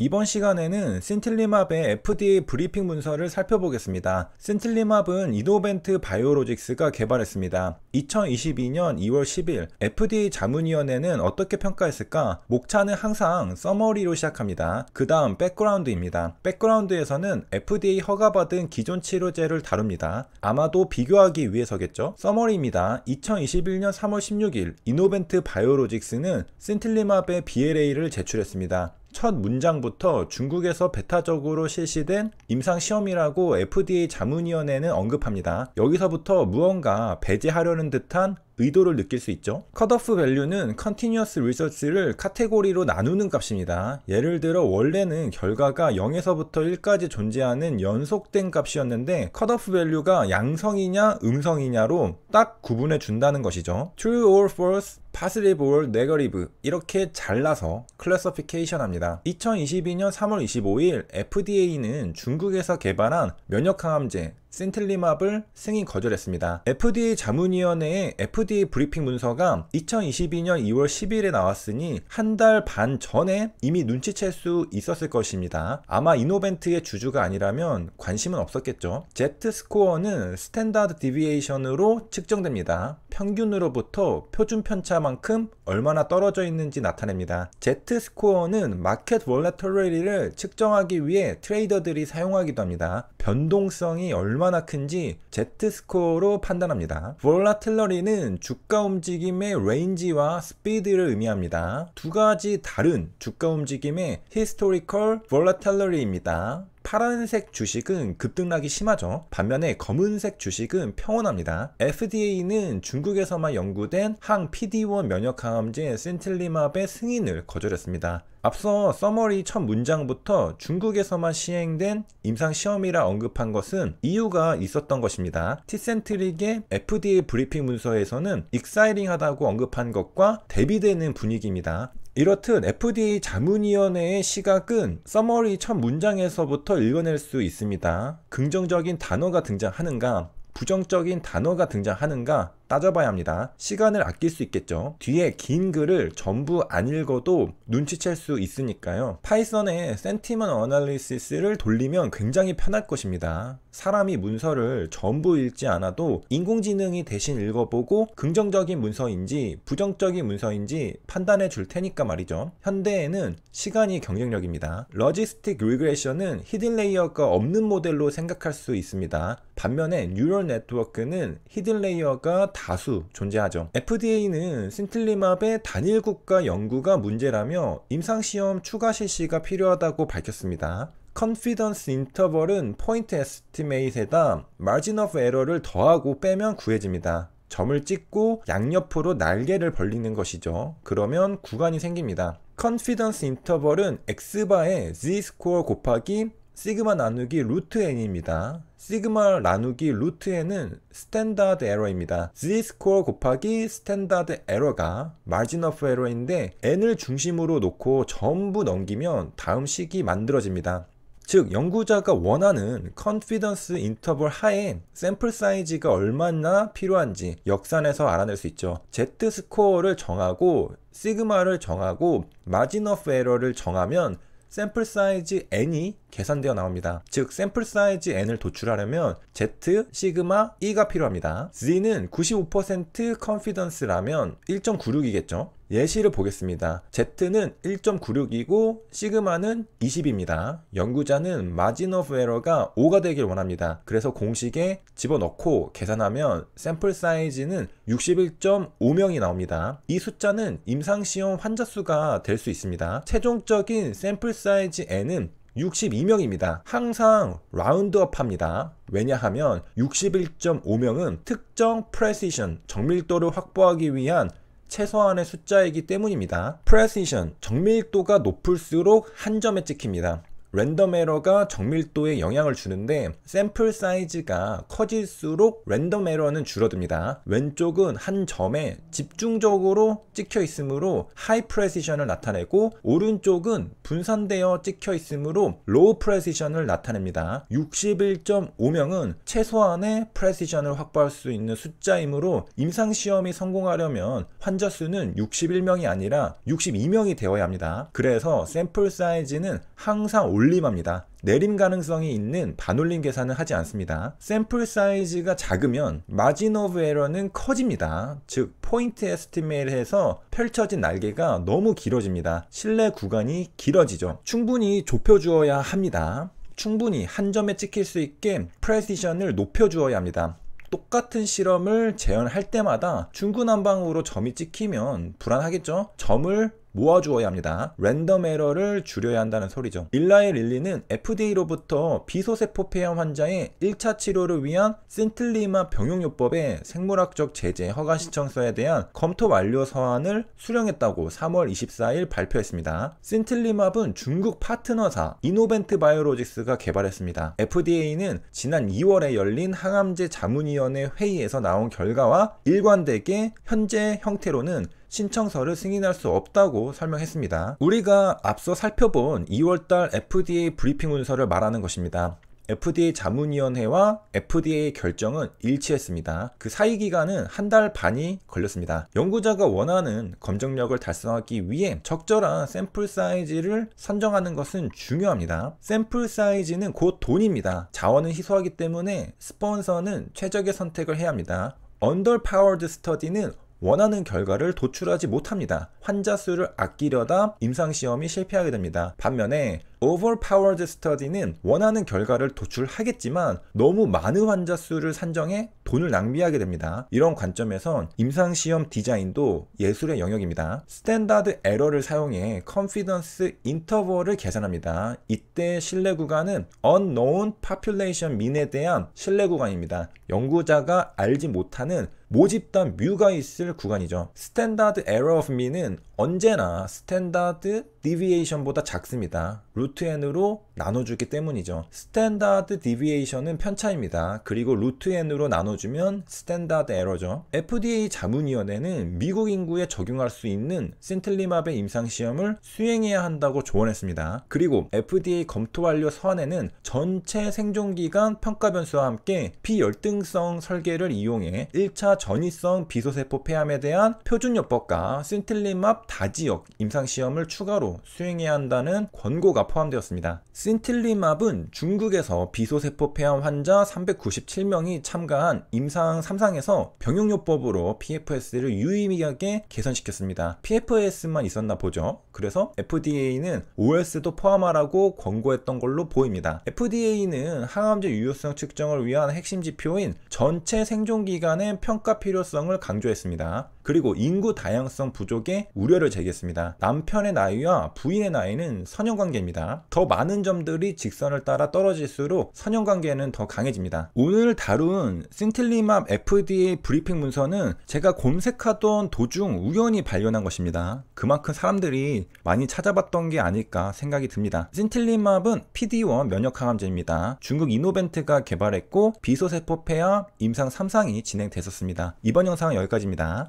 이번 시간에는 신틸리맙의 FDA 브리핑 문서를 살펴보겠습니다. 신틸리맙은 이노벤트 바이오로직스가 개발했습니다. 2022년 2월 10일 FDA 자문위원회는 어떻게 평가했을까? 목차는 항상 서머리로 시작합니다. 그 다음 백그라운드입니다. 백그라운드에서는 FDA 허가받은 기존 치료제를 다룹니다. 아마도 비교하기 위해서겠죠? 서머리입니다. 2021년 3월 16일 이노벤트 바이오로직스는 신틸리맙의 BLA를 제출했습니다. 첫 문장부터 중국에서 베타적으로 실시된 임상시험이라고 FDA 자문위원회는 언급합니다. 여기서부터 무언가 배제하려는 듯한 의도를 느낄 수 있죠. 컷오프 밸류는 컨티뉴어스 리서치를 카테고리로 나누는 값입니다. 예를 들어 원래는 결과가 0에서부터 1까지 존재하는 연속된 값이었는데 컷오프 밸류가 양성이냐 음성이냐로 딱 구분해 준다는 것이죠. True or false, positive or negative 이렇게 잘라서 클래시피케이션 합니다. 2022년 3월 25일 FDA는 중국에서 개발한 면역항암제 신틸리맙을 승인 거절했습니다. FDA 자문위원회의 FDA 브리핑 문서가 2022년 2월 10일에 나왔으니 한 달 반 전에 이미 눈치챌 수 있었을 것입니다. 아마 이노벤트의 주주가 아니라면 관심은 없었겠죠. Z스코어는 스탠다드 디비에이션으로 측정됩니다. 평균으로부터 표준 편차만큼 얼마나 떨어져 있는지 나타냅니다. Z스코어는 마켓 볼라틸리티를 측정하기 위해 트레이더들이 사용하기도 합니다. 변동성이 얼마나 큰지 Z스코어로 판단합니다. 볼라틸리티는 주가 움직임의 레인지와 스피드를 의미합니다. 두 가지 다른 주가 움직임의 히스토리컬 볼라틸리티입니다. 파란색 주식은 급등락이 심하죠. 반면에 검은색 주식은 평온합니다. FDA는 중국에서만 연구된 항 PD-1 면역항암제 신틸리맙의 승인을 거절했습니다. 앞서 서머리 첫 문장부터 중국에서만 시행된 임상시험이라 언급한 것은 이유가 있었던 것입니다. 티센트릭의 FDA 브리핑 문서에서는 익사이링하다고 언급한 것과 대비되는 분위기입니다. 이렇듯 FDA 자문위원회의 시각은 서머리 첫 문장에서부터 읽어낼 수 있습니다. 긍정적인 단어가 등장하는가, 부정적인 단어가 등장하는가 따져봐야 합니다. 시간을 아낄 수 있겠죠. 뒤에 긴 글을 전부 안 읽어도 눈치챌 수 있으니까요. 파이썬의 센티먼트 어널리시스를 돌리면 굉장히 편할 것입니다. 사람이 문서를 전부 읽지 않아도 인공지능이 대신 읽어보고 긍정적인 문서인지 부정적인 문서인지 판단해 줄 테니까 말이죠. 현대에는 시간이 경쟁력입니다. 러지스틱 리그레션은 히든 레이어가 없는 모델로 생각할 수 있습니다. 반면에 뉴럴 네트워크는 히든 레이어가 다수 존재하죠. FDA는 신틸리맙의 단일 국가 연구가 문제라며 임상시험 추가 실시가 필요하다고 밝혔습니다. 컨피던스 인터벌은 포인트 에스티메이트에다 마진 오브 에러를 더하고 빼면 구해집니다. 점을 찍고 양옆으로 날개를 벌리는 것이죠. 그러면 구간이 생깁니다. 컨피던스 인터벌은 X바의 Z스코어 곱하기 시그마 나누기 루트 n입니다. 시그마 나누기 루트 n은 스탠다드 에러입니다. Z스코어 곱하기 스탠다드 에러가 마진 오브 에러인데 n을 중심으로 놓고 전부 넘기면 다음 식이 만들어집니다. 즉 연구자가 원하는 컨피던스 인터벌 하에 샘플 사이즈가 얼마나 필요한지 역산해서 알아낼 수 있죠. Z스코어를 정하고 시그마를 정하고 마진 오브 에러를 정하면 샘플 사이즈 n이 계산되어 나옵니다. 즉 샘플 사이즈 n을 도출하려면 Z, 시그마, E가 필요합니다. Z는 95% 컨피던스라면 1.96이겠죠. 예시를 보겠습니다. Z는 1.96이고 시그마는 20입니다. 연구자는 마진 오브 에러가 5가 되길 원합니다. 그래서 공식에 집어넣고 계산하면 샘플 사이즈는 61.5명이 나옵니다. 이 숫자는 임상시험 환자 수가 될 수 있습니다. 최종적인 샘플 사이즈 n은 62명입니다. 항상 라운드업 합니다. 왜냐하면 61.5명은 특정 프레시션, 정밀도를 확보하기 위한 최소한의 숫자이기 때문입니다. 프레시션, 정밀도가 높을수록 한 점에 찍힙니다. 랜덤 에러가 정밀도에 영향을 주는데 샘플 사이즈가 커질수록 랜덤 에러는 줄어듭니다. 왼쪽은 한 점에 집중적으로 찍혀 있으므로 하이 프레시션을 나타내고 오른쪽은 분산되어 찍혀 있으므로 로우 프레시션을 나타냅니다. 61.5명은 최소한의 프레시션을 확보할 수 있는 숫자이므로 임상시험이 성공하려면 환자 수는 61명이 아니라 62명이 되어야 합니다. 그래서 샘플 사이즈는 항상 올림합니다. 내림 가능성이 있는 반올림 계산을 하지 않습니다. 샘플 사이즈가 작으면 마진 오브 에러는 커집니다. 즉 포인트 에스티메이트에서 펼쳐진 날개가 너무 길어집니다. 신뢰 구간이 길어지죠. 충분히 좁혀주어야 합니다. 충분히 한 점에 찍힐 수 있게 프레시션을 높여주어야 합니다. 똑같은 실험을 재현할 때마다 중구난방으로 점이 찍히면 불안하겠죠? 점을 모아주어야 합니다. 랜덤 에러를 줄여야 한다는 소리죠. 일라이 릴리는 FDA로부터 비소세포 폐암 환자의 1차 치료를 위한 신틀리마 병용요법의 생물학적 제재 허가 신청서에 대한 검토 완료 서한을 수령했다고 3월 24일 발표했습니다. 신틀리마브는 중국 파트너사 이노벤트 바이오로직스가 개발했습니다. FDA는 지난 2월에 열린 항암제 자문위원회 회의에서 나온 결과와 일관되게 현재 형태로는 신청서를 승인할 수 없다고 설명했습니다. 우리가 앞서 살펴본 2월달 FDA 브리핑 문서를 말하는 것입니다. FDA 자문위원회와 FDA 결정은 일치했습니다. 그 사이 기간은 한 달 반이 걸렸습니다. 연구자가 원하는 검정력을 달성하기 위해 적절한 샘플 사이즈를 선정하는 것은 중요합니다. 샘플 사이즈는 곧 돈입니다. 자원은 희소하기 때문에 스폰서는 최적의 선택을 해야 합니다. Underpowered Study는 원하는 결과를 도출하지 못합니다. 환자 수를 아끼려다 임상시험이 실패하게 됩니다. 반면에 Overpowered Study는 원하는 결과를 도출하겠지만 너무 많은 환자 수를 산정해 돈을 낭비하게 됩니다. 이런 관점에선 임상시험 디자인도 예술의 영역입니다. 스탠다드 에러를 사용해 컨피던스 인터벌을 계산합니다. 이때 신뢰 구간은 Unknown Population Mean에 대한 신뢰 구간입니다. 연구자가 알지 못하는 모집단 뮤가 있을 구간이죠. 스탠다드 에러 오브 미는 언제나 스탠다드 디비에이션보다 작습니다. 루트 n으로 나눠주기 때문이죠. 스탠다드 디비에이션은 편차입니다. 그리고 루트 n으로 나눠주면 스탠다드 에러죠. FDA 자문위원회는 미국 인구에 적용할 수 있는 신틀리마브의 임상시험을 수행해야 한다고 조언했습니다. 그리고 FDA 검토 완료 서한에는 전체 생존기간 평가 변수와 함께 비열등성 설계를 이용해 1차 전이성 비소세포 폐암에 대한 표준요법과 신틀리마브 다지역 임상시험을 추가로 수행해야 한다는 권고가 포함되었습니다. 신틀리마브는 중국에서 비소세포 폐암 환자 397명이 참가한 임상 3상에서 병용요법으로 PFS를 유의미하게 개선시켰습니다. PFS만 있었나 보죠. 그래서 FDA는 OS도 포함하라고 권고했던 걸로 보입니다. FDA는 항암제 유효성 측정을 위한 핵심 지표인 전체 생존기간의 평가 필요성을 강조했습니다. 그리고 인구 다양성 부족에 우려를 제기했습니다. 남편의 나이와 부인의 나이는 선형관계입니다. 더 많은 점들이 직선을 따라 떨어질수록 선형관계는 더 강해집니다. 오늘 다룬 신틀리마브 FDA 브리핑 문서는 제가 검색하던 도중 우연히 발견한 것입니다. 그만큼 사람들이 많이 찾아봤던 게 아닐까 생각이 듭니다. 신틀리마브는 PD-1 면역항암제입니다. 중국 이노벤트가 개발했고 비소세포 폐암 임상 3상이 진행됐었습니다. 이번 영상은 여기까지입니다.